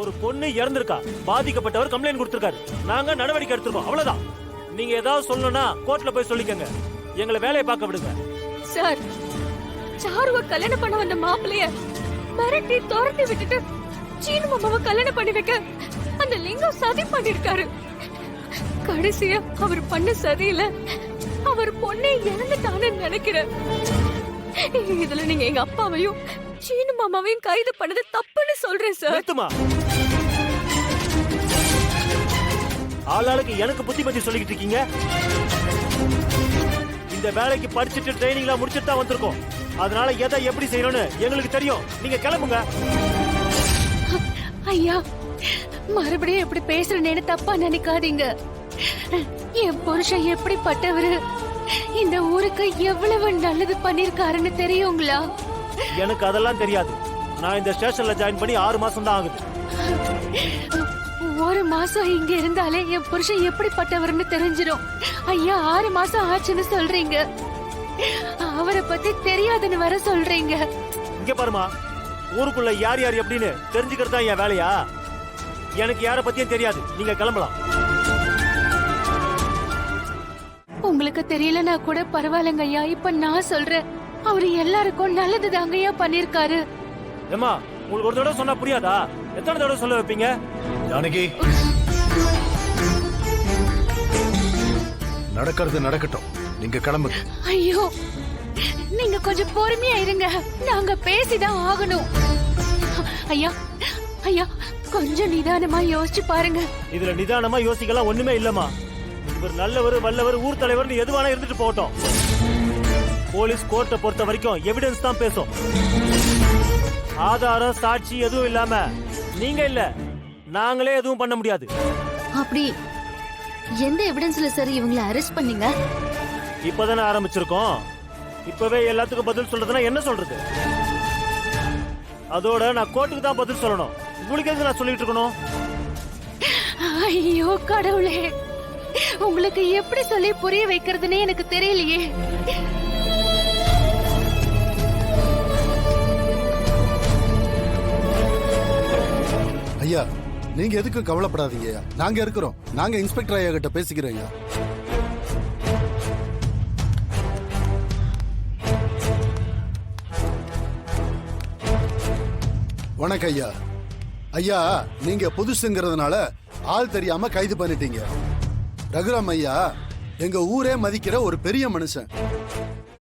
ஒரு பொண்ணு இறந்திருக்கா, பாதிக்கப்பட்டவர் கம்ப்ளைண்ட் கொடுத்திருக்காரு, நாங்க நடவடிக்கை எடுத்திருக்கோம், அவ்வளவுதான். நீங்க ஏதாவது சொல்லணும்னா கோர்ட்ல போய் சொல்லிக்கங்க, எங்களை வேலையை பார்க்க விடுங்க. சார், சாருவ கல்யாணம் பண்ண வந்த மாப்பிளைய மிரட்டி துரத்தி விட்டுட்டு சீனு மாமாவை கல்யாணம் பண்ணி வைக்க அந்த லிங்கம் சதி பண்ணிருக்காரு. கடைசியா அவர் பண்ண சதியில அவர் பொண்ணை இறந்துட்டான்னு நினைக்கிறேன். இதுல நீங்க எங்க அப்பாவையும் சீனு மாமாவையும் கைது பண்ணது தப்புன்னு சொல்றேன் சார். நிறுத்துமா, ஆளாளுக்கு எனக்கு புத்தி பத்தி சொல்லிக்கிட்டு இருக்கீங்க. இந்த வேலைக்கு படிச்சுட்டு ட்ரைனிங்லாம் முடிச்சுட்டு தான் வந்திருக்கோம். அதனால எதை எப்படி செய்யணும்னு எங்களுக்கு தெரியும். நீங்க கிளம்புங்க. ஐயா, மறுபடியும் எப்படி பேசுறேன்னு தப்பா நினைக்காதீங்க. என் புருஷன் எப்படிப்பட்டவரு, இந்த ஊருக்கு எவ்வளவு நல்லது பண்ணிருக்காருன்னு தெரியுங்களா? எனக்கு அதெல்லாம் தெரியாது. நான் இந்த ஸ்டேஷன்ல ஜாயின் பண்ணி 6 மாசம் தான் ஆகுது. ஒரு மாசம் இங்க இருந்தாலே என் புருஷன் எப்படிப்பட்டவர்னு தெரிஞ்சிடும். ஐயா, 6 மாசம் ஆச்சுன்னு சொல்றீங்க, அவரை பத்தி தெரியாதுன்னு வர சொல்றீங்க. இங்க பாருமா, ஊருக்குள்ள யார் யார் எப்படின்னு தெரிஞ்சுக்கிறதா என் வேலையா? எனக்கு யார பத்தியும் தெரியாது. நீங்க கிளம்பலாம். உங்களுக்கு தெரியலனா கூட பரவாயில்லங்க ஐயா. இப்ப நான் சொல்றேன், அவரு எல்லாருக்கும் நல்லது தாங்கய்யா பண்ணிருக்காரு. ஏமா, உங்களுக்கு ஒரு தடவை சொன்னா புரியாதா? எத்தனை தடவை சொல்ல வைப்பீங்க? ஜானகி, நடக்கிறது நடக்கட்டும், நீங்க கிளம்புங்க. ஐயோ, நீங்க கொஞ்சம் பொறுமையா இருங்க, நாங்க பேசிதான் ஆகணும். ஐயா, ஐயா, கொஞ்சம் நிதானமா யோசிச்சு பாருங்க. இதுல நிதானமா யோசிக்கலாம் ஒண்ணுமே இல்லமா. இவர் நல்லவர், வல்லவர், ஊர் தலைவர்னு எதுவானா இருந்துட்டு போகட்டும். போலீஸ் கோர்ட்டை பொறுத்த வரைக்கும் எவிடன்ஸ் தான் பேசும். ஆதாரம் சாட்சி எதுவும் இல்லாம நீங்க இல்ல, நாங்களே எதுவும் பண்ண முடியாது. அப்படி எந்த எவிடன்ஸ்ல சார் இவங்களை அரெஸ்ட் பண்ணீங்க? இப்பதானே ஆரம்பிச்சிருக்கோம். இப்பவே எல்லாத்துக்கும் பதில் சொல்றதுன்னா என்ன சொல்றது? அதோட நான் கோர்ட்டுக்கு தான் பதில் சொல்லணும். உங்களுக்கு எதுக்கு நான் சொல்லிட்டு இருக்கணும்? ஐயோ கடவுளே, உங்களுக்கு எப்படி சொல்லி புரிய வைக்கிறதுன்னு எனக்கு தெரியலையே. ஐயா, நீங்க எதுக்கு கவலைப்படாதீங்க ஐயா, நாங்க இருக்கிறோம். நாங்க இன்ஸ்பெக்டர் ஐயா கிட்ட பேசிக்கிறோம் ஐயா. வணக்கம் ஐயா. ஐயா, நீங்க புதுசுங்கிறதுனால ஆள் தெரியாம கைது பண்ணிட்டீங்க. ரகுராம் ஐயா எங்க ஊரே மதிக்கிற ஒரு பெரிய மனுஷன்.